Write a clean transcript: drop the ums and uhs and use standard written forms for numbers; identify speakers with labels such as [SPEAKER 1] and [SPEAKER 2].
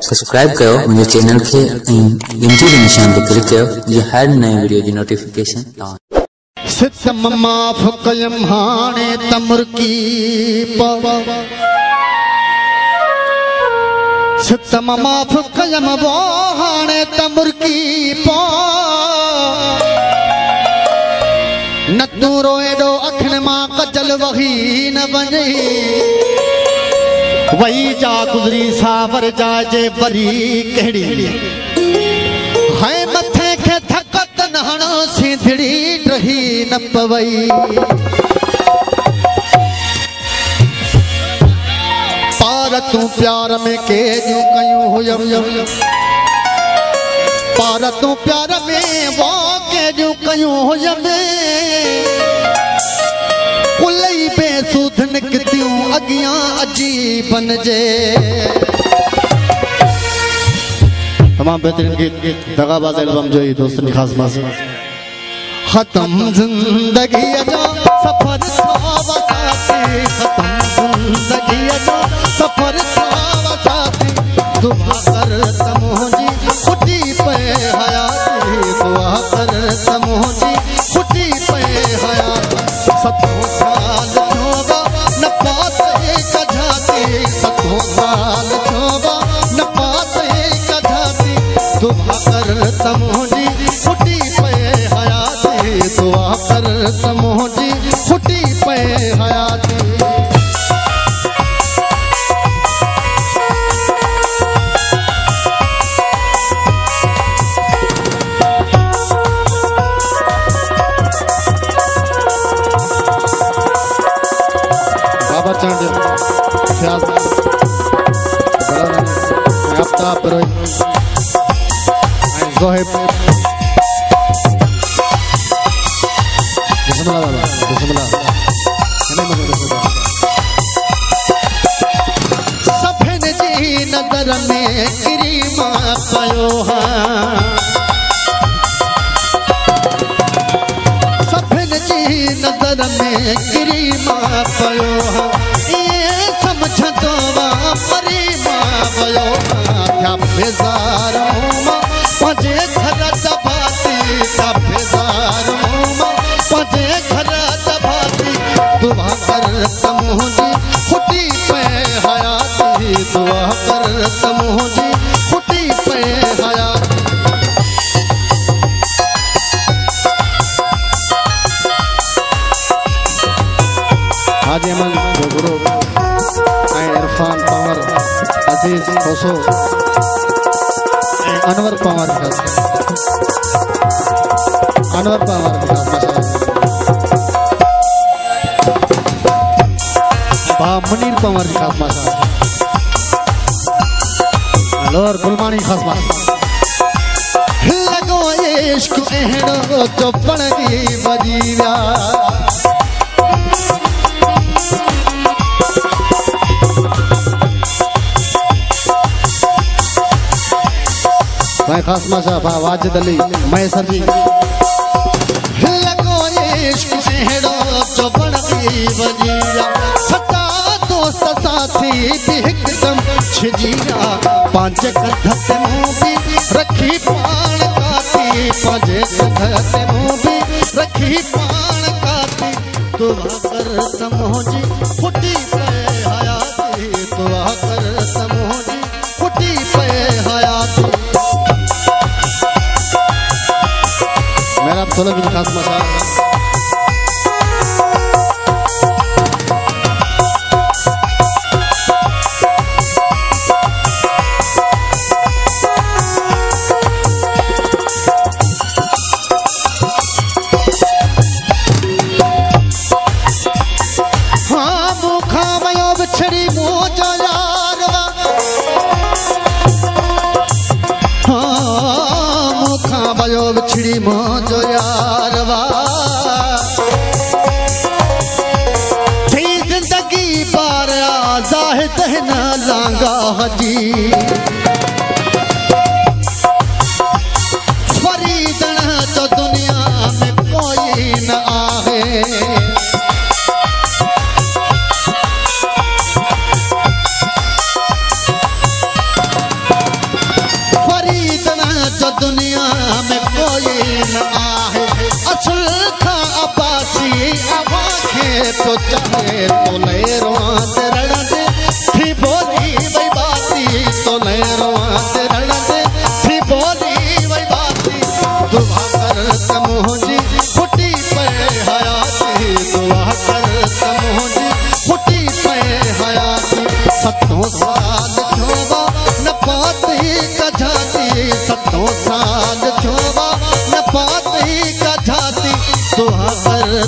[SPEAKER 1] subscribe कयो मुझे channel के घंटी के निशान पे क्लिक कयो ये हर नए वीडियो की नोटिफिकेशन
[SPEAKER 2] सितम माफ कयम हाणे तमर की सितम माफ कयम वो हाणे तमर की न तू रोएडो अखन मां कजल वही न बने वही जा गुजरी सावर जाजे बरी केड़ी है मथे के थकत नहणो सिंधड़ी रही न पवई पार तू प्यार में के जो कयूं हुयम पार तू प्यार में वो के जो कयूं हुयम कुलई बेसुध निकतियूं अगियां अजी बनजे तमाम बेहतरीन गीत दगाबाज एल्बम जो दोस्तन की खास मास खत्म जिंदगी जो सफर साथी खत्म जिंदगी जो सफर साथी दुआ कर तमोजी खुटी पे हयाती दुआ कर तमोजी खुटी पे हयाती सतों साल छोबा न पाते कझाती सतों साल छोबा न पाते कझाती दुआ कर तमोजी खुटी पे हयाती दुआ कर तमोजी खुटी पे हयाती सफन जी नजर में करीमा पयो सफन जी नजर में करीमा पयो ये समझदो परीमा वयो क्या बेजारों पंजे घर दबाती क्या बेजारों पंजे घर दबाती दुआ कर तमोजी खुटी पे हयाती दुआ कर तमोजी खुटी पे हयाती हाजी अमन गुरु इरफान पवार अजीज खोसो अनवर पवार अनवर पवार बा मुनीर पवार खास मासा लोर गुलमानी खास मासा लगो इश्क एहड़ो जो पणगी वजीरा मैं खास माशा वाजिद अली मैसर जी लगो इश्क एहड़ो जो बणगी वजीरा सच्चा दोस्त साथी भी एकदम छिजिया पांच कथत मुंह भी रखी पान काती पांच कथत मुंह भी रखी पान काती दुआ कर तमोजी खुटी पे हयाती दुआ कर तमोजी खुटी पे हयाती मेरा सोलह की खास मसा हाँ मुखा मयो बिछड़ी मोजा यारवा हाँ मुखा मयो बिछड़ी मोजो यारवा थी जिंदगी पार आज़ाद न लांगा हजी फरीदन तो दुनिया में कोई न आहे आवाज़ें तो चाहे तो ले रोआत रणदे थी बोली वही बाती तो ले रोआत रणदे थी बोली वही बाती दुआ कर समोजी फुटी पे हयाती दुआ कर समोजी फुटी पे हयाती सत्तों साल छोवा न पाती का जाती सत्तों साल छोवा न पाती का जाती दुआ कर